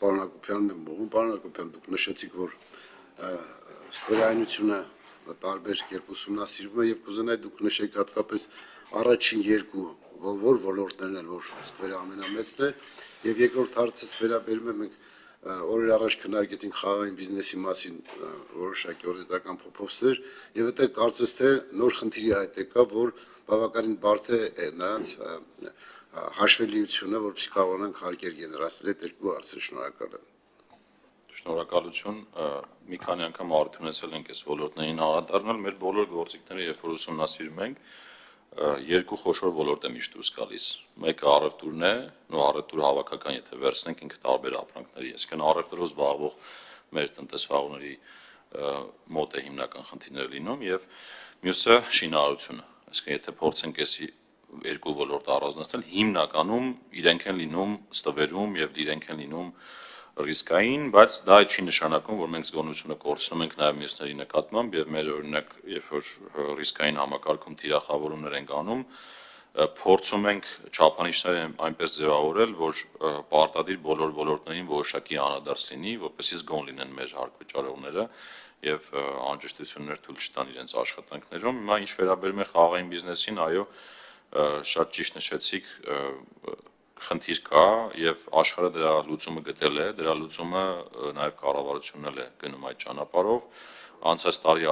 պարոն Հակոբյանն եմ ուղղում, պարոն Հակոբյան, դուք նշեցիք, որ ստվերայնությունը տարբեր կերպ ուսումնասիրվում է եւ կուզենայի դուք նշեք հատկապես առաջին երկու որ ոլորտներն են, որ ստվերը ամենամեծն է եւ երկրորդ հարցս վերաբերում է մենք օրեր առաջ քննարկեցինք խաղային բիզնեսի մասին որոշակի օրենսդրական փոփոխություններ եւ այդտեղ կարծես թե նոր խնդիրի հայտ եկա, որ բավականին բարդ է նրանց հաշվելիությունը, որպեսզի կարողանանք հարկեր գեներացնել այդ երկու հարցերը շնորհակալ եմ։ Շնորհակալություն, մի քանի անգամ արդյունացել ենք այս ոլորտներին անդրադառնալ, մեր բոլոր գործիքները, երբ որ ուսումնասիրում ենք, երկու խոշոր ոլորտ է միշտ դուրս գալիս։ Մեկը առևտուրն է, առևտուր հավաքական, եթե վերցնենք ինքը տարբեր ապրանքների, այսինքն առևտրով զբաղվող մեր տնտեսվարուների մոտ է հիմնական խնդիրները լինում եւ մյուսը շինարարությունը։ Այսինքն եթե փորձենք այս երկու ոլորտ առանձնացնել, հիմնականում իրենք են լինում ստվերում եւ իրենք են լինում ռիսկային, բայց դա չի նշանակում, որ մենք զգոնությունը կորցնում ենք նաև մյուսների նկատմամբ եւ մեր օրինակ, երբ որ ռիսկային համակարգում թիրախավորումներ ենք անում, փորձում ենք չափանիշները այնպես ձևավորել, որ պարտադիր բոլոր ոլորտներին որոշակի անդրադարձ լինի, որպեսզի զգոն լինեն մեր հարկվճարողները եւ անճշտություններ թույլ չտան իրենց աշխատանքներում։ Հիմա ինչ վերաբերում է խաղային բիզնեսին, այո, շատ ճիշտ նշեցիք, խնդիր կա եւ աշխարհը դրա լուծումը գտել է, դրա լուծումը նաեւ կառավարությունն էլ է գնում այդ ճանապարհով։ Անցած տարի